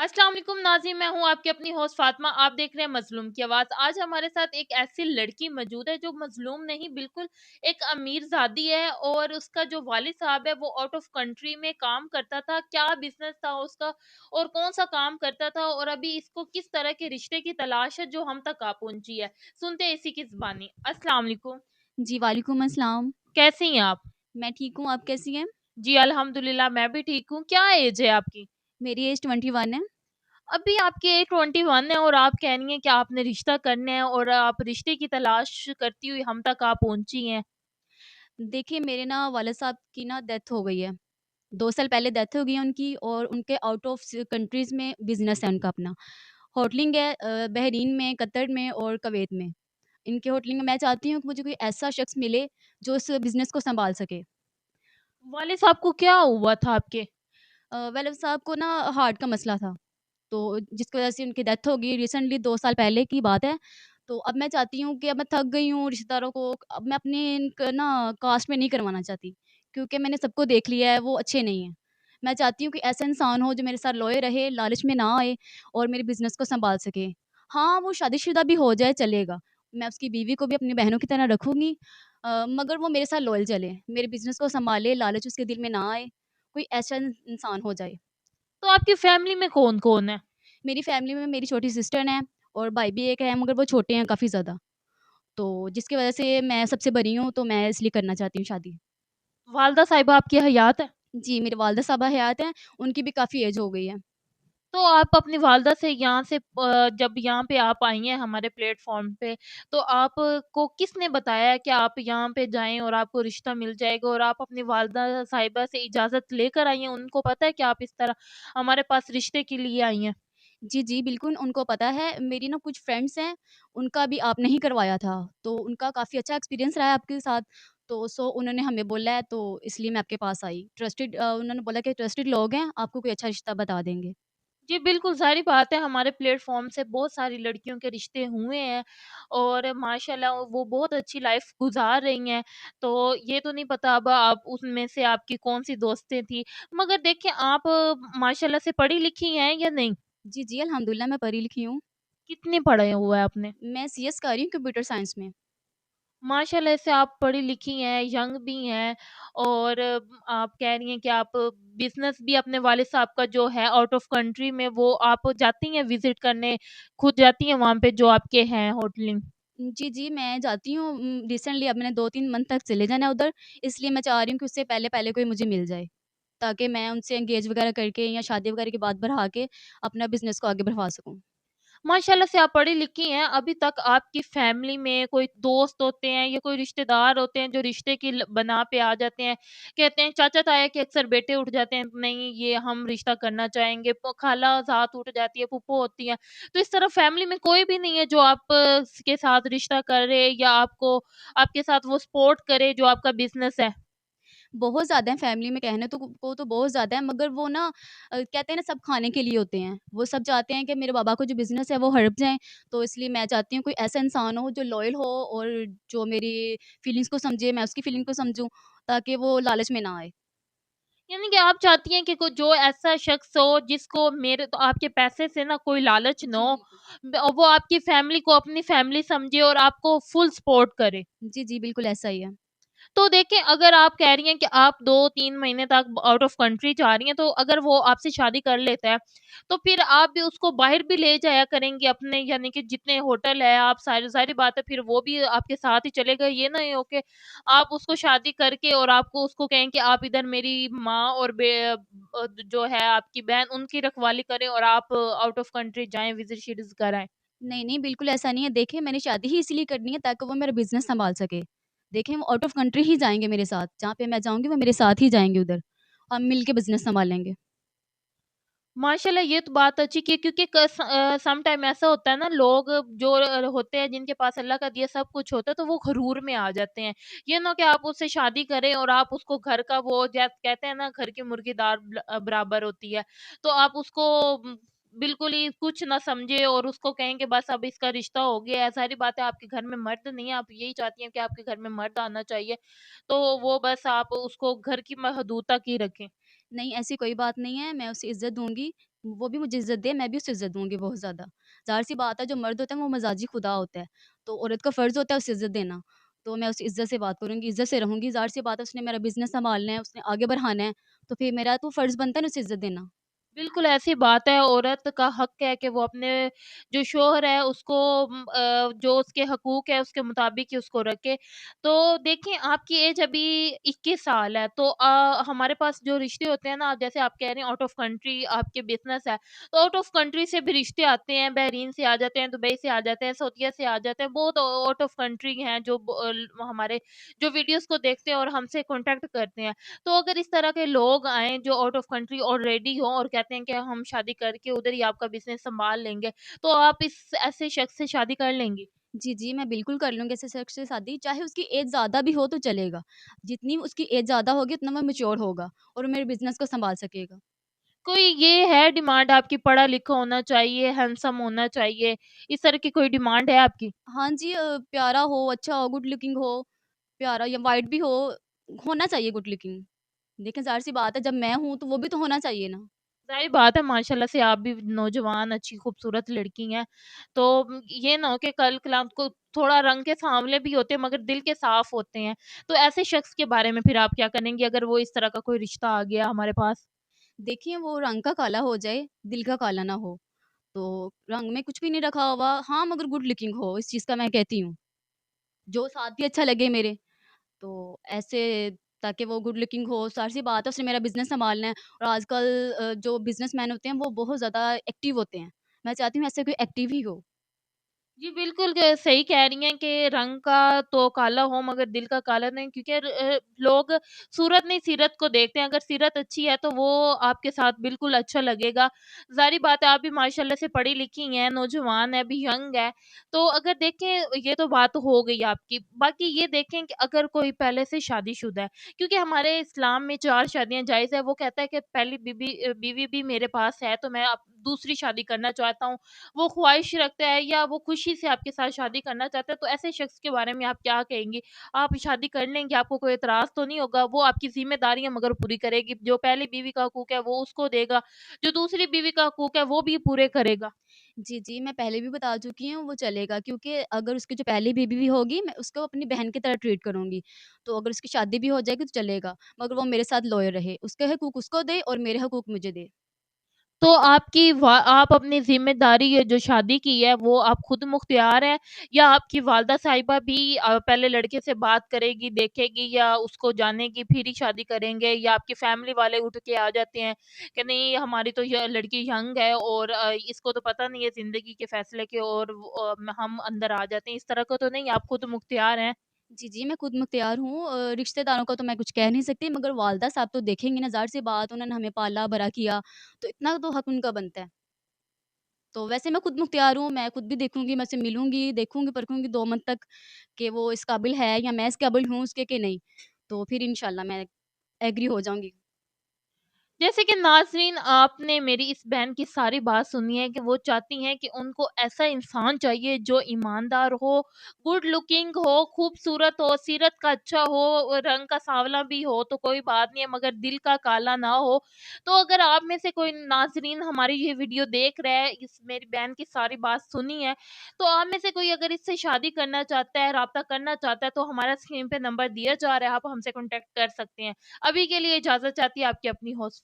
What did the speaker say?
अस्सलाम वालेकुम नाज़रीन, मैं हूँ आपकी अपनी होस्ट फ़ातिमा। आप देख रहे हैं मज़लूम की आवाज़। आज हमारे साथ एक ऐसी लड़की मौजूद है जो मज़लूम नहीं, बिल्कुल एक अमीरज़ादी है और उसका जो वालिद साहब है वो आउट ऑफ कंट्री में काम करता था। क्या बिज़नेस था उसका और कौन-सा काम करता था और अभी इसको किस तरह के रिश्ते की तलाश है जो हम तक आ पहुँची है। सुनते हैं इसी की ज़ुबानी। अस्सलाम वालेकुम, जी, वालेकुम अस्सलाम। कैसी हैं आप? मैं ठीक हूँ, आप कैसी हैं? जी, अल्हम्दुलिल्लाह मैं भी ठीक हूँ। क्या एज है आपकी? मेरी एज 21 है। अभी आपकी एज 21 है और आप कह रही हैं कि आपने रिश्ता करना है और आप रिश्ते की तलाश करती हुई हम तक आप पहुँची हैं। देखिए, मेरे ना वालिद साहब की ना डेथ हो गई है। 2 साल पहले डेथ हो गई है उनकी और उनके आउट ऑफ कंट्रीज़ में बिज़नेस है उनका अपना। होटलिंग है बहरीन में, कतर में और कुवैत में। इनके होटलिंग में मैं चाहती हूँ कि मुझे कोई ऐसा शख़्स मिले, जो इस बिज़नेस को सँभाल सके। वालिद साहब को क्या हुआ था आपके? वालिद साहब को ना हार्ट का मसला था। तो जिसकी वज़ह से उनकी डेथ हो गई रिसेंटली 2 साल पहले की बात है। तो अब मैं चाहती हूँ कि अब मैं थक गई हूँ रिश्तेदारों को अब मैं अपने ना कास्ट में नहीं करवाना चाहती, क्योंकि मैंने सबको देख लिया है वो अच्छे नहीं हैं। मैं चाहती हूँ कि ऐसा इंसान हो जो मेरे साथ लॉयल रहे, लालच में ना आए और मेरे बिज़नेस को सँभाल सके। हाँ, वो शादीशुदा भी हो जाए चलेगा, मैं उसकी बीवी को भी अपनी बहनों की तरह रखूँगी मगर वो मेरे साथ लॉयल चले, मेरे बिज़नेस को सँभाले, लालच उसके दिल में ना आए, कोई ऐसा इंसान हो जाए। तो आपकी फैमिली में कौन-कौन है? मेरी फैमिली में मेरी छोटी सिस्टर है और भाई भी एक है मगर वो छोटे हैं काफ़ी ज़्यादा। तो जिसकी वज़ह से मैं सबसे बड़ी हूँ तो मैं इसलिए करना चाहती हूँ शादी। वालिदा साहिबा आपकी हयात है? जी, मेरे वालिदा साहबा हयात हैं, उनकी भी काफ़ी एज हो गई है। तो आप अपनी वालिदा से यहाँ से जब यहाँ पे आप आई हैं हमारे प्लेटफ़ॉर्म पे, तो आपको किसने बताया कि आप यहाँ पे जाएँ और आपको रिश्ता मिल जाएगा और आप अपनी वालिदा साहिबा से इजाज़त लेकर आई हैं? उनको पता है कि आप इस तरह हमारे पास रिश्ते के लिए आई हैं? जी, जी, बिल्कुल उनको पता है। मेरी ना कुछ फ्रेंड्स हैं, उनका भी आपने ही करवाया था, तो उनका काफ़ी अच्छा एक्सपीरियंस रहा है आपके साथ। तो उन्होंने हमें बोला है तो इसलिए मैं आपके पास आई। उन्होंने बोला कि ट्रस्टेड लोग हैं, आपको कोई अच्छा रिश्ता बता देंगे। जी, बिल्कुल, ज़ाहिर बात है हमारे प्लेटफ़ॉर्म से बहुत सारी लड़कियों के रिश्ते हुए हैं और माशाल्लाह वो बहुत अच्छी लाइफ़ गुज़ार रही हैं। तो ये तो नहीं पता अब आप उसमें से आपकी कौन-सी दोस्तें थी। मगर देखिए आप माशाल्लाह से पढ़ी-लिखी हैं या नहीं? जी, जी, अल्हम्दुलिल्लाह मैं पढ़ी लिखी हूँ। कितने पढ़े हुआ है आपने? मैं सीएस कर रही हूँ कंप्यूटर साइंस में। माशाल्लाह से आप पढ़ी-लिखी हैं, यंग भी हैं और आप कह रही हैं कि आप बिज़नेस भी अपने वालिद साहब का जो है आउट ऑफ कंट्री में वो आप जाती हैं विज़िट करने, खुद जाती हैं वहाँ पे जो आपके हैं होटलिंग? जी, जी, मैं जाती हूँ रिसेंटली अब मैंने 2-3 मंथ तक चले जाना है उधर, इसलिए मैं चाह रही हूँ कि उससे पहले-पहले कोई मुझे मिल जाए, ताकि मैं उनसे एंगेज वगैरह करके या शादी वगैरह की बात बढ़ा के अपना बिज़नेस को आगे बढ़ा सकूँ। माशाल्लाह से आप पढ़ी-लिखी हैं, अभी तक आपकी फैमिली में कोई दोस्त होते हैं या कोई रिश्तेदार होते हैं जो रिश्ते की बना पे आ जाते हैं, कहते हैं चाचा-ताया के अक्सर बेटे उठ जाते हैं, नहीं ये हम रिश्ता करना चाहेंगे, खाला ज़ात उठ जाती है, फूफो होती हैं। तो इस तरह फैमिली में कोई भी नहीं है जो आप के साथ रिश्ता करे या आपको आपके साथ वो सपोर्ट करे जो आपका बिज़नेस है? बहुत ज़्यादा है फैमिली में कहने तो को तो बहुत ज़्यादा है मगर वो ना कहते हैं ना सब खाने के लिए होते हैं। वो सब चाहते हैं कि मेरे बाबा को जो बिज़नेस है वो हड़प जाए, तो इसलिए मैं चाहती हूँ कोई ऐसा इंसान हो जो लॉयल हो और जो मेरी फीलिंग्स को समझे, मैं उसकी फीलिंग को समझूँ, ताकि वो लालच में ना आए। यानी कि आप चाहती हैं कि कोई जो ऐसा शख्स हो जिसको मेरे तो आपके पैसे से ना कोई लालच ना जी, हो, बिल्कुल। वो आपकी फैमिली को अपनी फैमिली समझे और आपको फुल सपोर्ट करे। जी, जी, बिल्कुल ऐसा ही है। तो देखिए अगर आप कह रही हैं कि आप 2-3 महीने तक आउट ऑफ कंट्री जा रही हैं, तो अगर वो आपसे शादी कर लेता है, तो फिर आप भी उसको बाहर भी ले जाया करेंगी अपने यानी कि जितने होटल है आप सारी ज़ाहिर बात है फिर वो भी आपके साथ ही चलेगा। ये नहीं हो के आप उसको शादी करके और आपको उसको कहें कि आप इधर मेरी माँ और जो है आपकी बहन उनकी रखवाली करें और आप आउट ऑफ कंट्री जाएँ, विज़िट-शिज़िट कराएँ। नहीं, नहीं, बिल्कुल ऐसा नहीं है। देखिए, मैंने शादी ही इसलिए करनी है ताकि वो मेरा बिज़नेस सँभाल सके। देखिए, वो आउट ऑफ़ कंट्री ही जाएँगे मेरे साथ, जहाँ पे मैं जाऊँगी वो मेरे साथ ही जाएँगे उधर। हम मिल के बिज़नेस सँभालेंगे। माशाल्लाह ये तो बात अच्छी की क्योंकि सम टाइम ऐसा होता है ना लोग जो होते हैं जिनके पास अल्लाह का दिया सब कुछ होता है तो वो घरूर में आ जाते हैं। ये ना कि आप उससे शादी करें और आप उसको घर का वो कहते हैं ना घर की मुर्गी दाल बराबर होती है। तो आप उसको बिल्कुल ही कुछ ना समझे और उसको कहें कि बस अब इसका रिश्ता हो गया है। ज़ाहिर बात है आपके घर में मर्द नहीं है, आप यही चाहती हैं कि आपके घर में मर्द आना चाहिए। तो वो बस आप उसको घर की हदूद तक ही रखें। नहीं, ऐसी कोई बात नहीं है, मैं उसे इज़्ज़त दूँगी। वो भी मुझे इज़्ज़त दे, मैं भी उसे इज़्ज़त दूँगी बहुत ज़्यादा। ज़ाहिर-सी बात है, जो मर्द होता है वो मज़ाजी खुदा होता है, तो औरत का फ़र्ज़ होता है उसे इज़्ज़त देना। तो मैं उसे इज़्ज़त से बात करूँगी, इज़्ज़त से रहूँगी। ज़ाहिर-सी बात है, उसने मेरा बिज़नेस सँभालना है, उसने आगे बढ़ाना है, तो फिर मेरा तो फ़र्ज़ बनता है ना उसे इज़्ज़त देना। बिल्कुल ऐसी बात है, औरत का हक है कि वो अपने जो शौहर है उसको जो उसके हकूक है उसके मुताबिक ही उसको रखे। तो देखिए आपकी एज अभी 21 साल है, तो हमारे पास जो रिश्ते होते हैं ना, आप जैसे आप कह रहे हैं आउट ऑफ कंट्री आपके बिज़नेस है, तो आउट ऑफ कंट्री से भी रिश्ते आते हैं, बहरीन से आ जाते हैं, दुबई से आ जाते हैं, सऊदीया से आ जाते हैं, बहुत आउट ऑफ कंट्री हैं जो हमारे जो वीडियोज़ को देखते हैं और हमसे कॉन्टैक्ट करते हैं। तो अगर इस तरह के लोग आएँ जो आउट ऑफ कंट्री ऑलरेडी हों और कहते हैं कि हम शादी करके उधर ही आपका बिज़नेस सँभाल लेंगे, तो आप इस ऐसे शख़्स से शादी कर लेंगी? जी, जी, मैं बिल्कुल कर लूँगी ऐसे शख़्स से शादी, चाहे उसकी एज ज़्यादा भी हो तो चलेगा। जितनी उसकी एज ज़्यादा होगी उतना वो मैच्योर होगा और मेरे बिज़नेस को सँभाल सकेगा। कोई ये है डिमांड आपकी पढ़ा लिखा होना चाहिए, हैंडसम होना चाहिए, इस तरह की कोई डिमांड है आपकी? हाँ जी, प्यारा हो, अच्छा हो, गुड लुकिंग हो, प्यारा या व्हाइट भी हो, होना चाहिए गुड लुकिंग। देखिए ज़ाहिर-सी बात है, जब मैं हूँ तो वो भी तो होना चाहिए ना। ज़ाहिर बात है माशाल्लाह से आप भी नौजवान अच्छी खूबसूरत लड़की हैं। तो ये ना हो कि कल को को थोड़ा रंग के सांवले भी होते हैं मगर दिल के साफ होते हैं। तो ऐसे शख़्स के बारे में फिर आप क्या करेंगी अगर वो इस तरह का कोई रिश्ता आ गया हमारे पास? देखिए वो रंग का काला हो जाए, दिल का काला ना हो। तो रंग में कुछ भी नहीं रखा हुआ, हाँ, मगर गुड लुकिंग हो, इस चीज़ का मैं कहती हूँ। जो साथ भी अच्छा लगे मेरे, तो ऐसे ताकि वो गुड लुकिंग हो, ज़ाहिर-सी बात है उसने मेरा बिज़नेस सँभालना है और आजकल जो बिज़नेसमैन होते हैं वो बहुत ज़्यादा एक्टिव होते हैं। मैं चाहती हूँ ऐसे कोई एक्टिव ही हो। जी, बिल्कुल सही कह रही हैं कि रंग का तो काला हो मगर दिल का काला नहीं क्योंकि लोग सूरत नहीं सीरत को देखते हैं। अगर सीरत अच्छी है तो वो आपके साथ बिल्कुल अच्छा लगेगा। ज़ाहिर बात है आप भी माशाल्लाह से पढ़ी-लिखी हैं, नौजवान हैं, अभी यंग हैं। तो अगर देखें ये तो बात हो गई आपकी। बाकी ये देखें कि अगर कोई पहले से शादीशुदा है क्योंकि हमारे इस्लाम में 4 शादियाँ जायज़ है। वो कहता है कि पहली बीवी भी मेरे पास है तो मैं अब दूसरी शादी करना चाहता हूँ। वो ख़्वाहिश रखता है या वो खुशी से आपके साथ शादी करना चाहता है, तो ऐसे शख़्स के बारे में आप क्या कहेंगी? आप शादी कर लेंगे, आपको कोई एतराज़ तो नहीं होगा? वो आपकी ज़िम्मेदारियाँ मगर पूरी करेगी, जो पहली बीवी का हकूक है वो उसको देगा, जो दूसरी बीवी का हकूक है वो भी पूरे करेगा। जी, जी, मैं पहले भी बता चुकी हूँ वो चलेगा क्योंकि अगर उसकी जो पहली बीवी भी होगी मैं उसको अपनी बहन की तरह ट्रीट करूँगी। तो अगर उसकी शादी भी हो जाएगी तो चलेगा, मगर वो मेरे साथ लॉयल रहे। उसके हकूक उसको दे और मेरे हकूक मुझे दे। तो आपकी वा आप अपनी ज़िम्मेदारी ये जो शादी की है, वो आप खुद मुख्तियार हैं या आपकी वालदा साहिबा भी पहले लड़के से बात करेगी, देखेगी या उसको जानेगी फिर ही शादी करेंगे या आपकी फैमिली वाले उठ के आ जाते हैं कि नहीं हमारी तो य लड़की यंग है और इसको तो पता नहीं है ज़िंदगी के फैसले के और हम अंदर आ जाते हैं, इस तरह का तो नहीं आप खुद मुख्तियार हैं? जी, जी, मैं खुद मुख्तियार हूँ। रिश्तेदारों का तो मैं कुछ कह नहीं सकती मगर वालदा साहब तो देखेंगे ना, ज़ाहिर-सी बात उन्होंने हमें पाला-बड़ा किया, तो इतना तो हक उनका बनता है। तो वैसे मैं खुद मुख्तियार हूँ, मैं खुद भी देखूँगी, मैं उससे मिलूँगी, देखूँगी, परखूँगी 2 मंथ तक कि वो इस काबिल है या मैं इस काबिल हूँ उसके कि नहीं। तो फिर इंशाल्लाह मैं एग्री हो जाऊँगी। जैसे कि नाज़रीन आपने मेरी इस बहन की सारी बात सुनी है कि वो चाहती हैं कि उनको ऐसा इंसान चाहिए जो ईमानदार हो, गुड लुकिंग हो, खूबसूरत हो, सीरत का अच्छा हो, रंग का सांवला भी हो तो कोई बात नहीं है मगर दिल का काला ना हो। तो अगर आप में से कोई नाज़रीन हमारी ये वीडियो देख रहा है, इस मेरी बहन की सारी बात सुनी है, तो आप में से कोई अगर इससे शादी करना चाहता है, राब्ता करना चाहता है तो हमारा स्क्रीन पे नंबर दिया जा रहा है, आप हमसे कॉन्टैक्ट कर सकते हैं। अभी के लिए इजाज़त चाहती है आपकी अपनी होस्ट